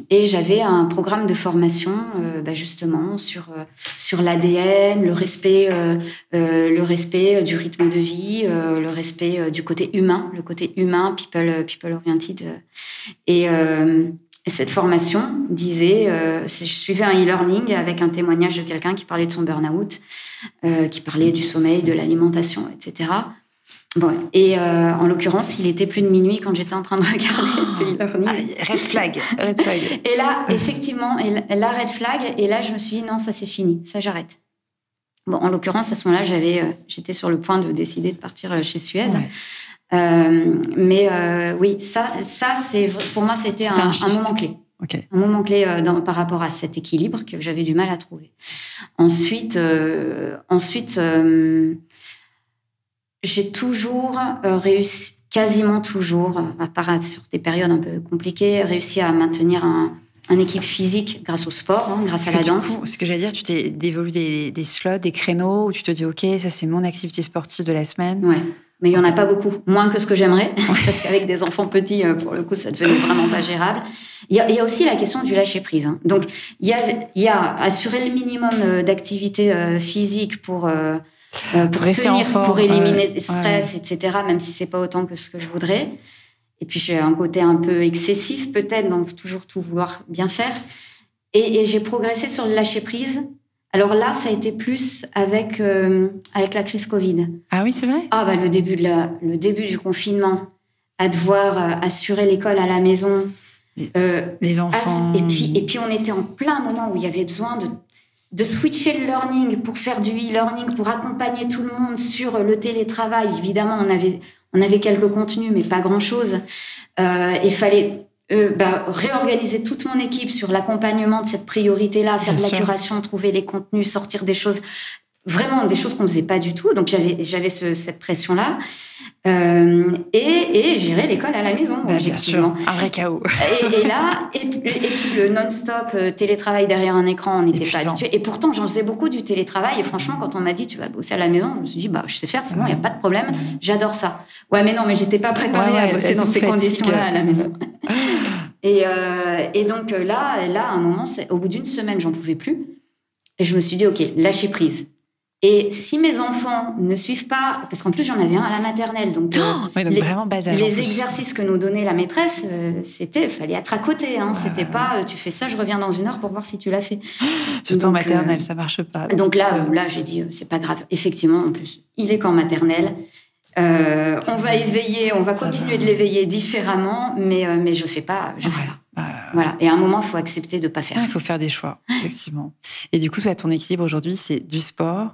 B: j'avais un programme de formation, justement, sur l'ADN, le respect du rythme de vie, le respect du côté humain, people oriented. Et cette formation disait, je suivais un e-learning avec un témoignage de quelqu'un qui parlait de son burn-out, qui parlait du sommeil, de l'alimentation, etc. Bon, et en l'occurrence, il était plus de minuit quand j'étais en train de regarder ce e-learning.
A: Red flag.
B: Et là, effectivement, red flag. Et là, je me suis dit, non, ça c'est fini, ça j'arrête. Bon, en l'occurrence, à ce moment-là, j'étais sur le point de décider de partir chez Suez. Ouais. Oui, ça c'est pour moi, c'était un moment clé.
A: Okay.
B: Un moment clé par rapport à cet équilibre que j'avais du mal à trouver. Ensuite, j'ai toujours réussi, quasiment toujours, à part sur des périodes un peu compliquées, réussi à maintenir un équilibre physique grâce au sport, grâce à la danse.
A: Du coup, ce que j'allais dire, tu t'es dévolu des slots, des créneaux où tu te dis, OK, ça c'est mon activité sportive de la semaine.
B: Ouais. Mais il n'y en a pas beaucoup, moins que ce que j'aimerais, parce qu'avec des enfants petits, pour le coup, ça devenait vraiment pas gérable. Il y a aussi la question du lâcher-prise. Donc, il y a assurer le minimum d'activité physique pour rester tenir, en forme, pour éliminer le stress, etc., même si c'est pas autant que ce que je voudrais. Et puis, j'ai un côté un peu excessif, peut-être, donc toujours tout vouloir bien faire. Et j'ai progressé sur le lâcher-prise. Alors là, ça a été plus avec la crise Covid.
A: Ah oui, c'est vrai ?
B: Le début du confinement, à devoir assurer l'école à la maison.
A: Les enfants.
B: Et puis, on était en plein moment où il y avait besoin de switcher le learning pour faire du e-learning, pour accompagner tout le monde sur le télétravail. Évidemment, on avait quelques contenus, mais pas grand-chose. Il fallait réorganiser toute mon équipe sur l'accompagnement de cette priorité-là, faire de la curation, trouver les contenus, sortir des choses, vraiment des choses qu'on ne faisait pas du tout. Donc, j'avais cette pression-là. Et gérer l'école à la maison, objectivement.
A: Bien sûr, un vrai chaos.
B: Et puis le non-stop télétravail derrière un écran, on n'était pas habitué. Et pourtant, j'en faisais beaucoup du télétravail. Et franchement, quand on m'a dit, tu vas bosser à la maison, je me suis dit, je sais faire, c'est bon, il n'y a pas de problème. J'adore ça. Ouais, mais non, mais j'étais pas préparée à bosser dans ces conditions-là à la maison. Et donc là, à un moment, au bout d'une semaine, j'en pouvais plus. Et je me suis dit, OK, lâcher prise. Et si mes enfants ne suivent pas, parce qu'en plus j'en avais un à la maternelle, donc,
A: vraiment bas âge,
B: les exercices que nous donnait la maîtresse, fallait être à côté. C'était pas, tu fais ça, je reviens dans 1 heure pour voir si tu l'as fait.
A: Surtout en maternelle, ça marche pas.
B: Donc là, j'ai dit, c'est pas grave. Effectivement, en plus, il est qu'en maternelle. On va éveiller, on va continuer de l'éveiller différemment, mais je fais pas. Voilà. Et à un moment, il faut accepter de ne pas faire.
A: Il faut faire des choix, effectivement. Et du coup, toi, ton équilibre aujourd'hui, c'est du sport,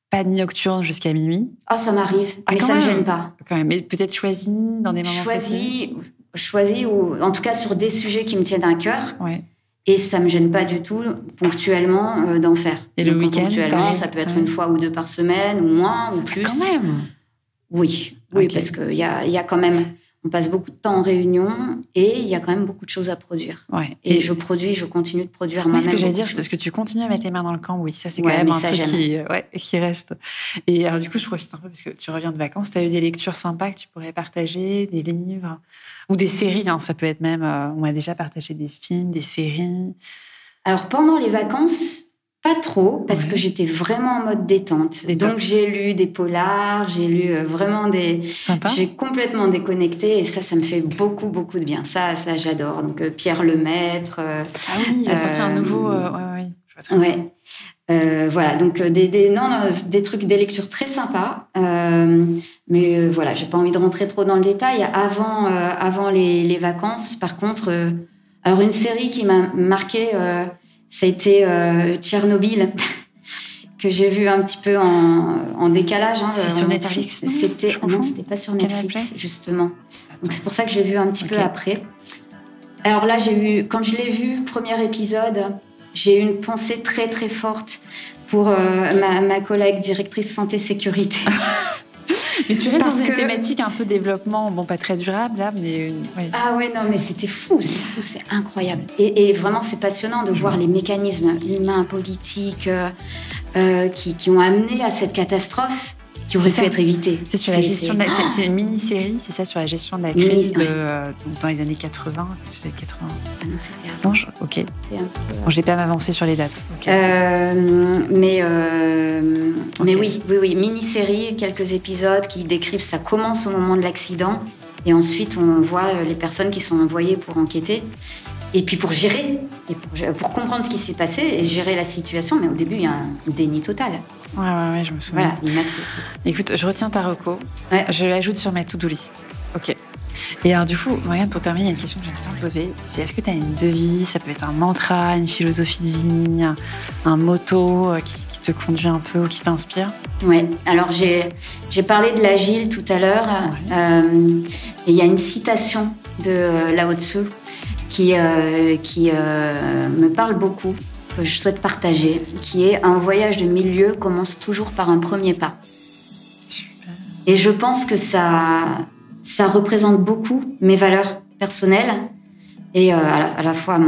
A: pas de nuit nocturne jusqu'à minuit.
B: Ça m'arrive, mais ça ne me gêne pas.
A: Quand même, mais peut-être choisi dans des moments
B: choisi ou en tout cas sur des sujets qui me tiennent à cœur.
A: Ouais.
B: Et ça ne me gêne pas du tout, ponctuellement, d'en faire.
A: Et le week-end,
B: ponctuellement, ça peut être 1 fois ou 2 par semaine, ou moins, ou plus.
A: Quand même.
B: Oui, parce qu'il y a quand même... On passe beaucoup de temps en réunion et il y a quand même beaucoup de choses à produire.
A: Ouais.
B: Et je continue de produire moi-même.
A: Ce que j'allais dire, c'est que tu continues à mettre les mains dans le cambouis. Ça, c'est quand même un truc qui reste. Et alors, du coup, je profite un peu parce que tu reviens de vacances. Tu as eu des lectures sympas que tu pourrais partager, des livres ou des séries. Ça peut être même... on a déjà partagé des films, des séries.
B: Alors, pendant les vacances, Pas trop, parce que j'étais vraiment en mode détente. Donc, j'ai lu des polars, j'ai lu vraiment des...
A: Sympa.
B: J'ai complètement déconnecté et ça me fait beaucoup, beaucoup de bien. Ça j'adore. Donc, Pierre Lemaitre.
A: Ah oui, il a sorti un nouveau...
B: Voilà, donc des trucs, des lectures très sympas. Mais voilà, j'ai pas envie de rentrer trop dans le détail. Avant les vacances, par contre... alors, une série qui m'a marquée... ça a été Tchernobyl, que j'ai vu un petit peu en décalage.
A: C'est sur Netflix.
B: Non, c'était pas sur Netflix, justement. Donc c'est pour ça que j'ai vu un petit peu après. Alors là, quand je l'ai vu, premier épisode, j'ai eu une pensée très très forte pour ma collègue directrice santé-sécurité.
A: Mais tu restes dans une thématique un peu développement, bon, pas très durable, là, mais... Oui.
B: Ah ouais, non, mais c'était fou, c'est incroyable. Et vraiment, c'est passionnant de voir les mécanismes humains, politiques, qui ont amené à cette catastrophe, qui aurait pu être évitée.
A: C'est sur la gestion c'est une mini-série, c'est ça, sur la gestion de la crise dans les années 80. C'est 80.
B: Ah non, c'était avant.
A: Non, ok. Bon, je n'ai pas m'avancer sur les dates. Okay.
B: Mais oui, mini-série, quelques épisodes qui décrivent, ça commence au moment de l'accident, et ensuite on voit les personnes qui sont envoyées pour enquêter, et puis pour gérer, et pour comprendre ce qui s'est passé et gérer la situation. Mais au début, il y a un déni total.
A: Ouais, je me souviens.
B: Voilà, il masque le truc.
A: Écoute, je retiens ta reco. Ouais. Je l'ajoute sur ma to-do list. Ok. Et alors, du coup, Morgane, pour terminer, il y a une question que j'aime bien te poser. C'est est-ce que tu as une devise? Ça peut être un mantra, une philosophie de vie, un motto qui te conduit un peu ou qui t'inspire?
B: Oui. Alors, j'ai parlé de l'agile tout à l'heure. Ouais. Et il y a une citation de Lao Tzu qui me parle beaucoup, que je souhaite partager, qui est « Un voyage de 1000 lieues commence toujours par un premier pas ». Et je pense que ça représente beaucoup mes valeurs personnelles et à la fois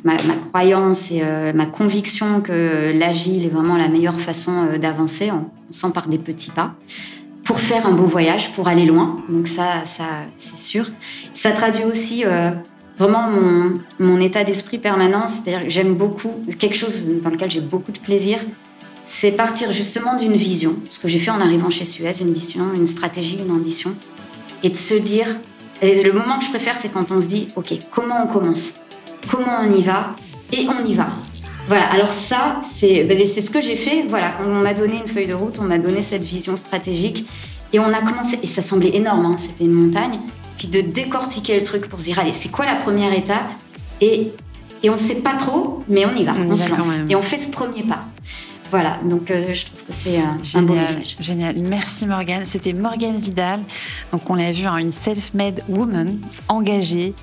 B: ma croyance et ma conviction que l'agile est vraiment la meilleure façon d'avancer. On s'empare des petits pas pour faire un beau voyage, pour aller loin. Donc ça c'est sûr. Ça traduit aussi... vraiment mon état d'esprit permanent, c'est-à-dire que j'aime beaucoup, quelque chose dans lequel j'ai beaucoup de plaisir, c'est partir justement d'une vision, ce que j'ai fait en arrivant chez Suez, une vision, une stratégie, une ambition, et de se dire, et le moment que je préfère, c'est quand on se dit, ok, comment on commence, comment on y va, et on y va. Voilà, alors ça, c'est ce que j'ai fait, voilà, on m'a donné une feuille de route, on m'a donné cette vision stratégique, et on a commencé, et ça semblait énorme, hein, c'était une montagne, puis de décortiquer le truc pour se dire, allez, c'est quoi la première étape? Et on ne sait pas trop, mais on y va, on se lance. Et on fait ce premier pas. Voilà, donc je trouve que c'est un beau message.
A: Génial, merci Morgane. C'était Morgane Vidal, donc on l'a vu, hein, une self-made woman engagée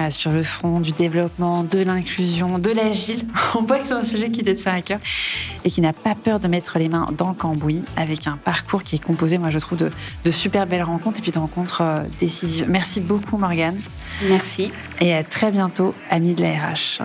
A: sur le front du développement, de l'inclusion, de l'agile. On voit que c'est un sujet qui te tient à cœur et qui n'a pas peur de mettre les mains dans le cambouis, avec un parcours qui est composé, moi je trouve, de super belles rencontres et puis de rencontres décisives. Merci beaucoup Morgane.
B: Merci.
A: Et à très bientôt, amis de la RH.